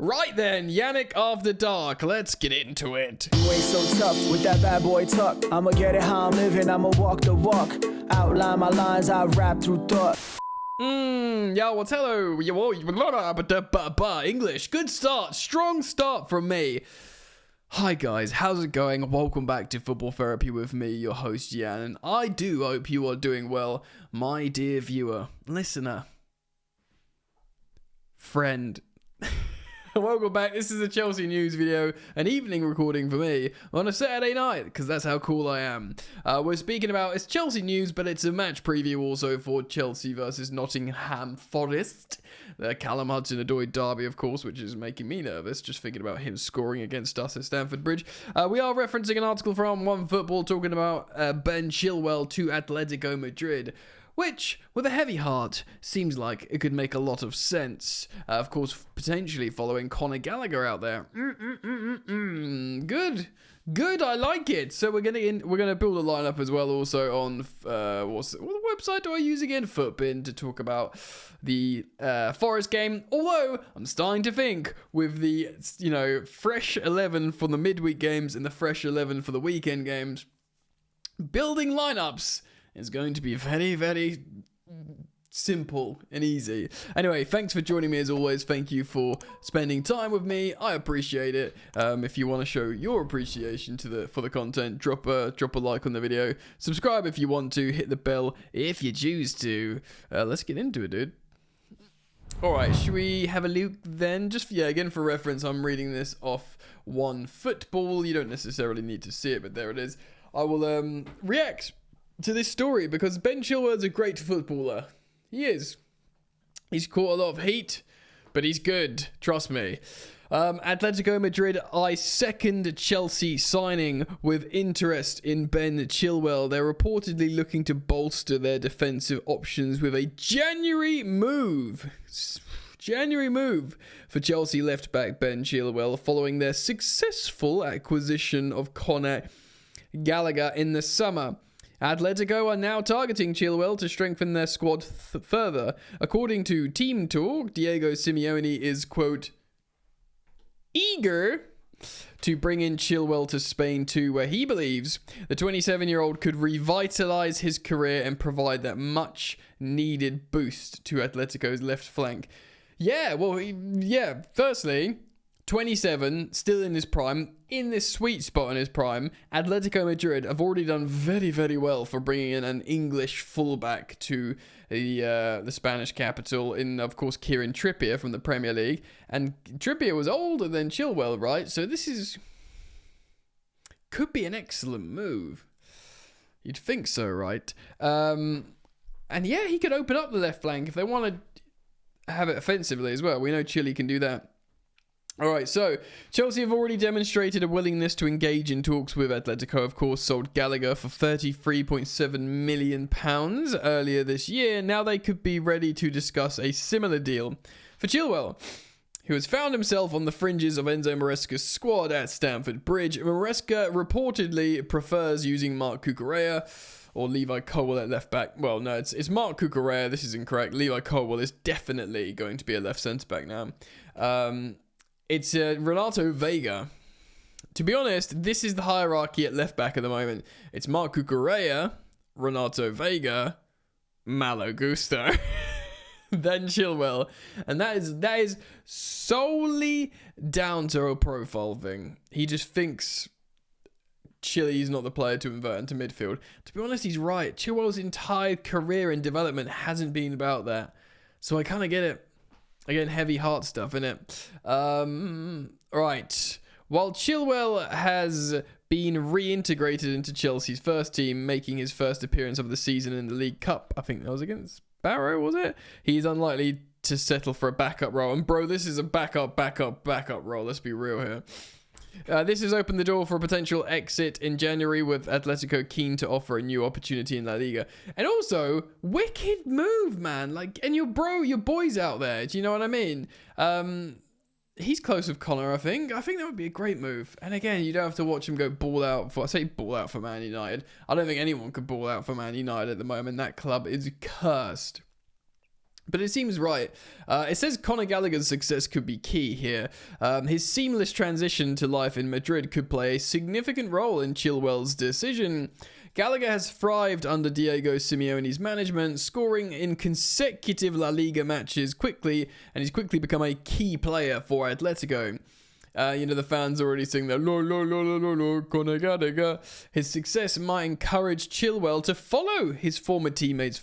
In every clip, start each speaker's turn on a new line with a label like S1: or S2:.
S1: Right then, Yannick After Dark, let's get into it.
S2: You ain't so tough with that bad boy tuck. I'ma get it how I'm living, I'ma walk the walk. Outline my lines, I rap through thought.
S1: Yeah, well, hello, English, good start, strong start from me. Hi guys, how's it going? Welcome back to Football Therapy with me, your host Yan, and I do hope you are doing well, my dear viewer, listener, friend. Welcome back. This is a Chelsea news video, an evening recording for me on a Saturday night, because that's how cool I am. We're speaking about, it's Chelsea news, but it's a match preview also for Chelsea versus Nottingham Forest. The Callum Hudson-Odoi derby, of course, which is making me nervous, just thinking about him scoring against us at Stamford Bridge. We are referencing an article from One Football talking about Ben Chilwell to Atletico Madrid, which, with a heavy heart, seems like it could make a lot of sense. Of course, potentially following Conor Gallagher out there. Good, I like it. So we're gonna build a lineup as well. Also on what website do I use again? Footbin, to talk about the Forest game. Although I'm starting to think with the fresh 11 for the midweek games and the fresh 11 for the weekend games, building lineups is going to be very, very simple and easy. Anyway, thanks for joining me as always. Thank you for spending time with me. I appreciate it. If you want to show your appreciation for the content, drop a like on the video. Subscribe if you want to. Hit the bell if you choose to. Let's get into it, dude. Alright, should we have a look then? Just, again for reference, I'm reading this off One Football. You don't necessarily need to see it, but there it is. I will react to this story because Ben Chilwell is a great footballer. He is. He's caught a lot of heat, but he's good. Trust me. Atletico Madrid, I second Chelsea signing with interest in Ben Chilwell. They're reportedly looking to bolster their defensive options with a January move for Chelsea left-back Ben Chilwell following their successful acquisition of Conor Gallagher in the summer. Atletico are now targeting Chilwell to strengthen their squad further. According to Team Talk, Diego Simeone is, quote, eager to bring in Chilwell to Spain too, where he believes the 27-year-old could revitalize his career and provide that much-needed boost to Atletico's left flank. Firstly, 27, still in his prime, in this sweet spot in his prime. Atletico Madrid have already done very, very well for bringing in an English fullback to the Spanish capital in, of course, Kieran Trippier from the Premier League. And Trippier was older than Chilwell, right? So this could be an excellent move. You'd think so, right? And yeah, he could open up the left flank if they want to have it offensively as well. We know Chile can do that. Alright, so Chelsea have already demonstrated a willingness to engage in talks with Atletico. Of course, sold Gallagher for £33.7 million earlier this year. Now they could be ready to discuss a similar deal for Chilwell, who has found himself on the fringes of Enzo Maresca's squad at Stamford Bridge. Maresca reportedly prefers using Marc Cucurella or Levi Colwill at left back. Well, no, it's Marc Cucurella. This is incorrect. Levi Colwill is definitely going to be a left centre back now. It's Renato Vega. To be honest, this is the hierarchy at left back at the moment. It's Marc Cucurella, Renato Vega, Malo Gusto, then Chilwell. And that is solely down to a profile thing. He just thinks Chile's not the player to invert into midfield. To be honest, he's right. Chilwell's entire career and development hasn't been about that. So I kind of get it. Again, heavy heart stuff, innit? Right. While Chilwell has been reintegrated into Chelsea's first team, making his first appearance of the season in the League Cup, I think that was against Barrow, was it? He's unlikely to settle for a backup role. And bro, this is a backup role. Let's be real here. This has opened the door for a potential exit in January, with Atletico keen to offer a new opportunity in La Liga. And also, wicked move, man. And your boy's out there. Do you know what I mean? He's close with Connor, I think. I think that would be a great move. And again, you don't have to watch him go ball out for Man United. I don't think anyone could ball out for Man United at the moment. That club is cursed. But it seems right. It says Conor Gallagher's success could be key here. His seamless transition to life in Madrid could play a significant role in Chilwell's decision. Gallagher has thrived under Diego Simeone's management, scoring in consecutive La Liga matches quickly, and he's quickly become a key player for Atletico. The fans already sing that, Conor Gallagher. His success might encourage Chilwell to follow his former teammates'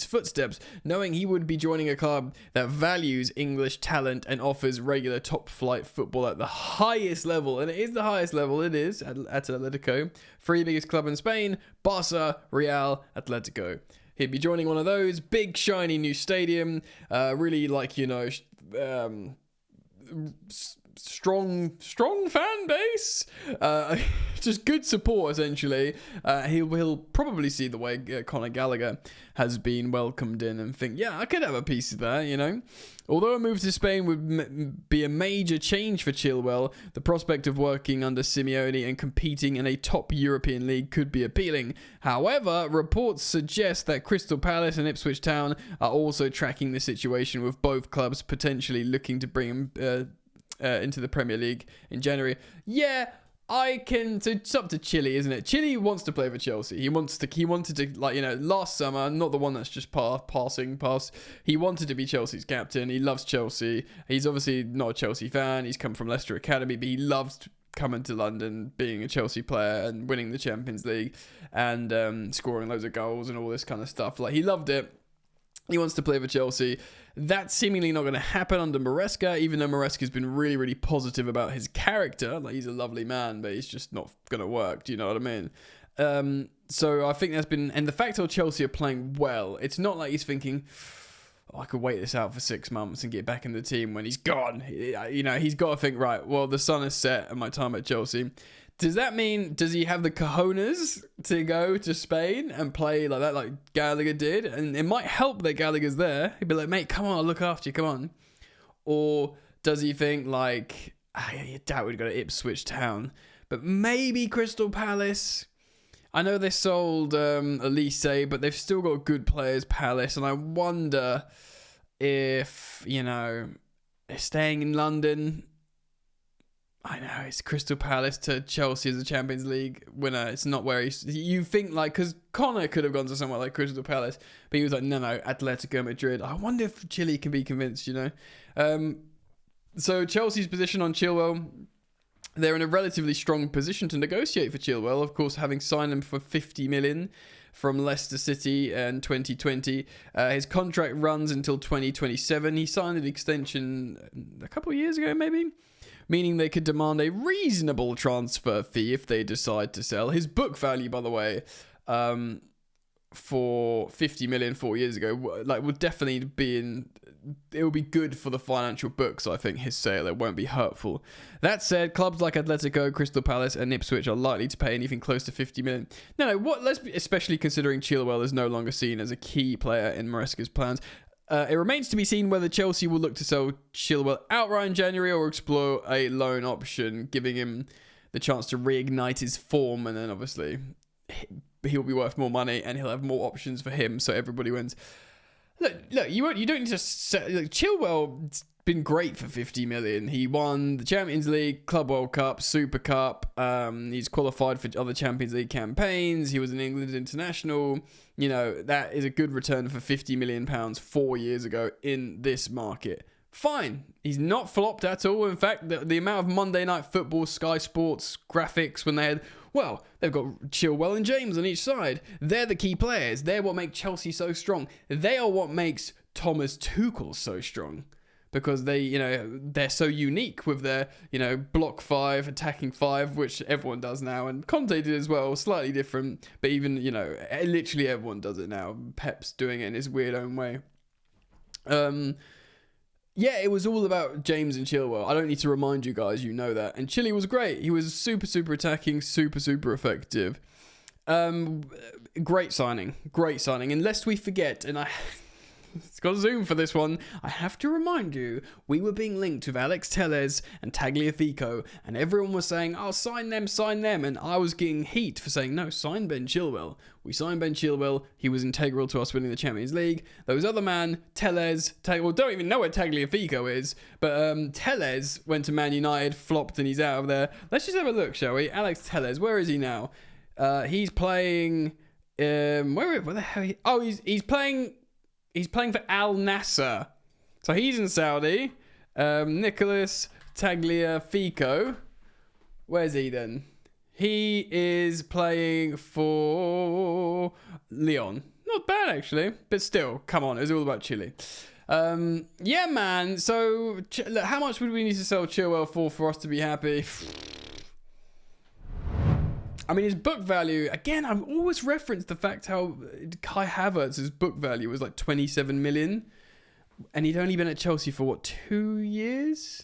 S1: footsteps, knowing he would be joining a club that values English talent and offers regular top-flight football at the highest level. And it is the highest level, it is, at Atletico. 3 biggest club in Spain, Barca, Real, Atletico. He'd be joining one of those, big, shiny new stadium, really strong fan base, just good support essentially. He'll probably see the way Conor Gallagher has been welcomed in and think, yeah, I could have a piece of that, Although a move to Spain would be a major change for Chilwell, the prospect of working under Simeone and competing in a top European league could be appealing. However, reports suggest that Crystal Palace and Ipswich Town are also tracking the situation, with both clubs potentially looking to bring him into the Premier League in January. So it's up to Chile, isn't it? Chile wants to play for Chelsea. He wanted to, last summer, not the one that's just passing past. He wanted to be Chelsea's captain. He loves Chelsea. He's obviously not a Chelsea fan. He's come from Leicester Academy, but he loves coming to London, being a Chelsea player and winning the Champions League and scoring loads of goals and all this kind of stuff. He loved it. He wants to play for Chelsea. That's seemingly not going to happen under Maresca, even though Maresca's been really, really positive about his character. He's a lovely man, but he's just not going to work. Do you know what I mean? So I think that's been... And the fact that Chelsea are playing well, it's not like he's thinking, I could wait this out for 6 months and get back in the team when he's gone. He's got to think, right, well, the sun is set at my time at Chelsea. Does that mean, does he have the cojones to go to Spain and play like that, like Gallagher did? And it might help that Gallagher's there. He'd be like, mate, come on, I'll look after you, come on. Or does he think you doubt we'd go to Ipswich Town, but maybe Crystal Palace? I know they sold Elise, but they've still got good players, Palace, and I wonder if, staying in London... I know, it's Crystal Palace to Chelsea as a Champions League winner. It's not where you think, because Conor could have gone to somewhere like Crystal Palace, but he was like, no, Atletico Madrid. I wonder if Chile can be convinced, So Chelsea's position on Chilwell, they're in a relatively strong position to negotiate for Chilwell, of course, having signed him for 50 million from Leicester City in 2020. His contract runs until 2027. He signed an extension a couple of years ago, maybe, meaning they could demand a reasonable transfer fee if they decide to sell. His book value, by the way, for 50 million 4 years ago, would definitely be it will be good for the financial books, I think, his sale. It won't be hurtful. That said, clubs like Atletico, Crystal Palace and Ipswich are likely to pay anything close to 50 million. Especially considering Chilwell is no longer seen as a key player in Maresca's plans. It remains to be seen whether Chelsea will look to sell Chilwell outright in January or explore a loan option, giving him the chance to reignite his form, and then obviously he'll be worth more money and he'll have more options for him, so everybody wins. Look, you don't need to Chilwell's been great for 50 million. He won the Champions League, Club World Cup, Super Cup. He's qualified for other Champions League campaigns. He was an England international. That is a good return for £50 million 4 years ago in this market. Fine. He's not flopped at all. In fact, the amount of Monday Night Football, Sky Sports graphics when they had... Well, they've got Chilwell and James on each side. They're the key players. They're what make Chelsea so strong. They are what makes Thomas Tuchel so strong. Because they're so unique with their, block 5, attacking 5, which everyone does now. And Conte did as well, slightly different. But even, literally everyone does it now. Pep's doing it in his weird own way. It was all about James and Chilwell. I don't need to remind you guys, you know that. And Chile was great. He was super, super attacking, super, super effective. Great signing. And lest we forget, and It's got Zoom for this one. I have to remind you, we were being linked with Alex Telles and Tagliafico, and everyone was saying, oh, sign them, and I was getting heat for saying, no, sign Ben Chilwell. We signed Ben Chilwell. He was integral to us winning the Champions League. Those other man, Telles, well, don't even know where Tagliafico is, but Telles went to Man United, flopped, and he's out of there. Let's just have a look, shall we? Alex Telles, where is he now? He's playing... where the hell? He's playing for Al Nassr. So he's in Saudi. Nicholas Tagliafico. Where's he then? He is playing for Lyon. Not bad actually, but still, come on, it's all about Chile. Yeah, man. So how much would we need to sell Chilwell for us to be happy? I mean, his book value, again, I've always referenced the fact how Kai Havertz's book value was like 27 million. And he'd only been at Chelsea for, 2 years?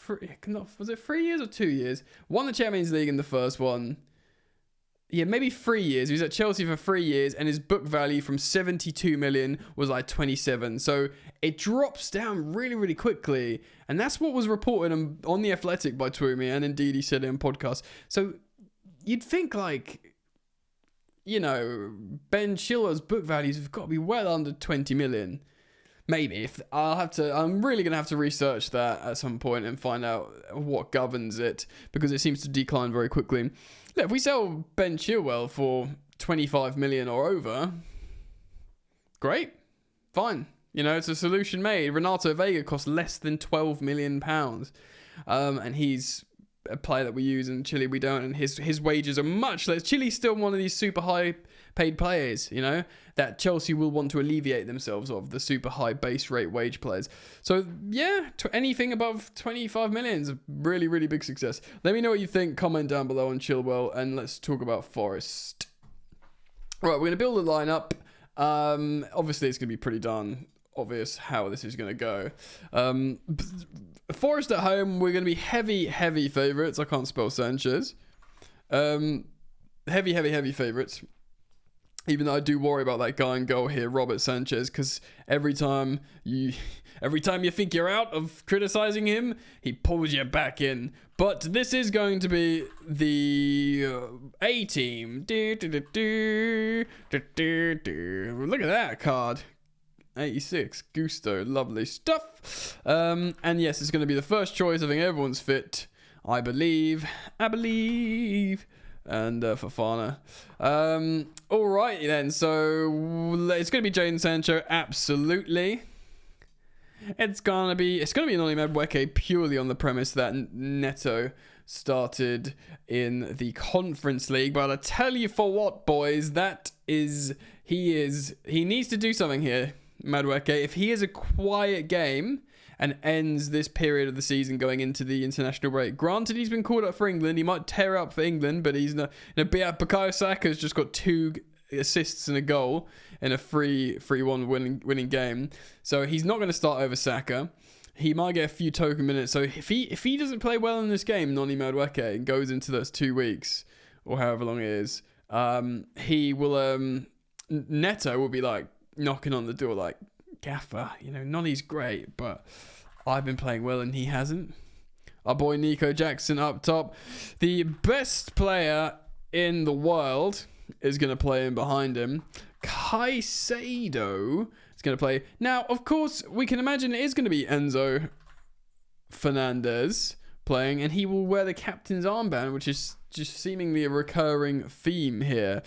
S1: Was it 3 years or 2 years? Won the Champions League in the first one. Yeah, maybe 3 years. He was at Chelsea for 3 years, and his book value from 72 million was like 27. So it drops down really, really quickly. And that's what was reported on The Athletic by Twomey, and indeed he said it in podcast. So... you'd think like, Ben Chilwell's book values have got to be well under 20 million. Maybe. I'm really going to have to research that at some point and find out what governs it, because it seems to decline very quickly. Look, if we sell Ben Chilwell for 25 million or over, great. Fine. It's a solution made. Renato Vega costs less than £12 million. And he's a player that we use, in Chile we don't, and his wages are much less. Chile's still one of these super high paid players, that Chelsea will want to alleviate themselves of, the super high base rate wage players. So yeah, anything above 25 million is a really, really big success. Let me know what you think, comment down below on Chilwell, and let's talk about Forest. Right, we're going to build a lineup. Obviously it's going to be pretty darn obvious how this is going to go. Forest at home, we're going to be heavy favourites. I can't spell Sanchez. Heavy favourites. Even though I do worry about that guy in goal here, Robert Sanchez, because every time you think you're out of criticising him, he pulls you back in. But this is going to be the A team. Look at that card. 86, Gusto, lovely stuff. And yes, it's going to be the first choice. I think everyone's fit. I believe. And Fofana. Alrighty then. So it's going to be Jadon Sancho, absolutely. It's gonna be Noni Madueke purely on the premise that Neto started in the Conference League. But I tell you for what, boys, he needs to do something here. Madueke, if he has a quiet game and ends this period of the season going into the international break, granted he's been called up for England, he might tear up for England, but he's not. Bukayo Saka's just got 2 assists and a goal in a 3-1 winning game, so he's not going to start over Saka. He might get a few token minutes. So if he doesn't play well in this game, Noni Madueke, and goes into those 2 weeks or however long it is, he will Neto will be like knocking on the door like, Gaffer, Noni's great, but I've been playing well and he hasn't. Our boy Nico Jackson up top, the best player in the world, is going to play in behind him. Caicedo is going to play. Now, of course, we can imagine it is going to be Enzo Fernandez playing, and he will wear the captain's armband, which is just seemingly a recurring theme here.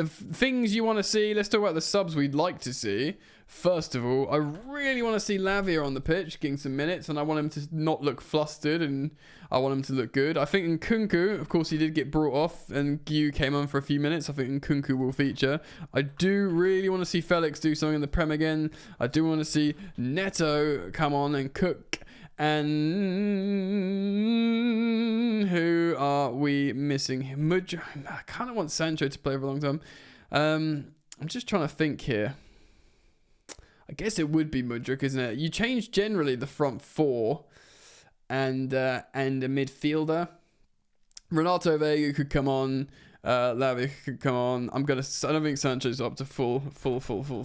S1: Things you want to see, let's talk about the subs we'd like to see. First of all, I really want to see Lavia on the pitch getting some minutes, and I want him to not look flustered, and I want him to look good. I think Nkunku, of course, he did get brought off, and Gyu came on for a few minutes. I think Nkunku will feature. I do really want to see Felix do something in the Prem again. I do want to see Neto come on and cook. And who are we missing? I kind of want Sancho to play for a long time. I'm just trying to think here. I guess it would be Mudryk, isn't it? You change generally the front 4 and a midfielder. Renato Vega could come on. Lavia could come on. I don't think Sancho's up to full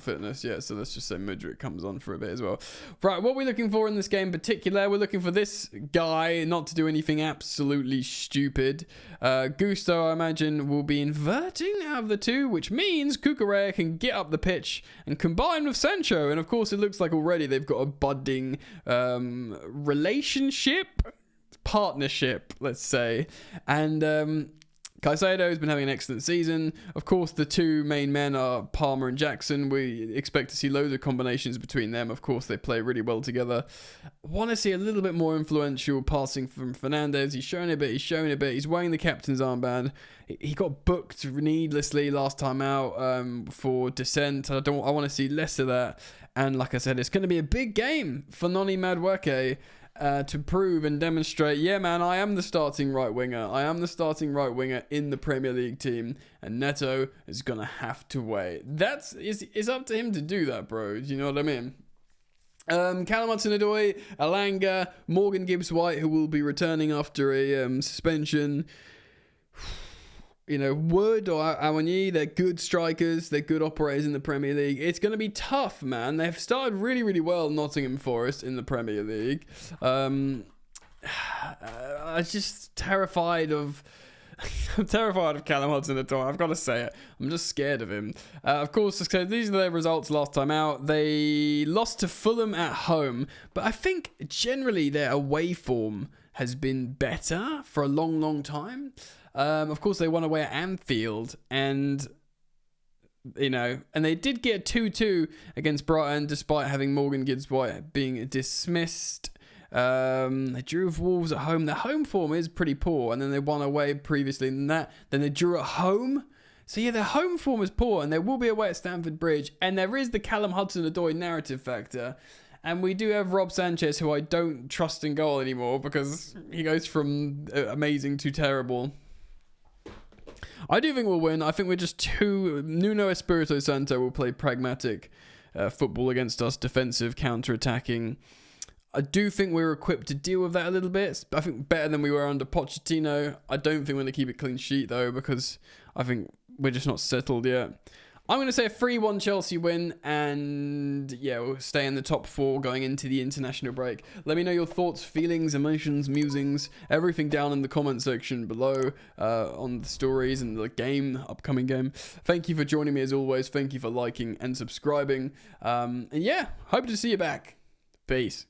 S1: fitness yet, so let's just say Madrid comes on for a bit as well. Right, what we're looking for in this game in particular, we're looking for this guy not to do anything absolutely stupid. Gusto, I imagine, will be inverting out of the two, which means Cucurella can get up the pitch and combine with Sancho. And of course, it looks like already they've got a budding partnership, let's say. And Caicedo has been having an excellent season. Of course, the two main men are Palmer and Jackson. We expect to see loads of combinations between them. Of course, they play really well together. Want to see a little bit more influential passing from Fernandes. He's shown a bit. He's wearing the captain's armband. He got booked needlessly last time out for dissent. I want to see less of that. And like I said, it's going to be a big game for Noni Madueke. To prove and demonstrate, yeah, man, I am the starting right winger. I am the starting right winger in the Premier League team, and Neto is gonna have to wait. It's up to him to do that, bro. Do you know what I mean? Callum Hudson-Odoi, Alanga, Morgan Gibbs-White, who will be returning after a suspension. You know, Wood or Awani, they're good strikers. They're good operators in the Premier League. It's going to be tough, man. They've started really, really well, Nottingham Forest, in the Premier League. I'm just terrified of... I'm terrified of Callum Hudson-Odoi. I've got to say it. I'm just scared of him. Of course, so these are their results last time out. They lost to Fulham at home, but I think generally their away form has been better for a long, long time. Of course, they won away at Anfield, and they did get 2-2 against Brighton, despite having Morgan Gibbs-White being dismissed. They drew with Wolves at home. Their home form is pretty poor, and then they won away previously than that. Then they drew at home. So yeah, their home form is poor, and they will be away at Stamford Bridge. And there is the Callum Hudson-Odoi narrative factor. And we do have Rob Sanchez, who I don't trust in goal anymore because he goes from amazing to terrible. I do think we'll win. I think we're just too... Nuno Espirito Santo will play pragmatic football against us, defensive, counter-attacking. I do think we're equipped to deal with that a little bit. I think better than we were under Pochettino. I don't think we're going to keep it clean sheet, though, because I think we're just not settled yet. I'm going to say a 3-1 Chelsea win, and yeah, we'll stay in the top 4 going into the international break. Let me know your thoughts, feelings, emotions, musings, everything down in the comment section below on the stories and the upcoming game. Thank you for joining me as always. Thank you for liking and subscribing. And yeah, hope to see you back. Peace.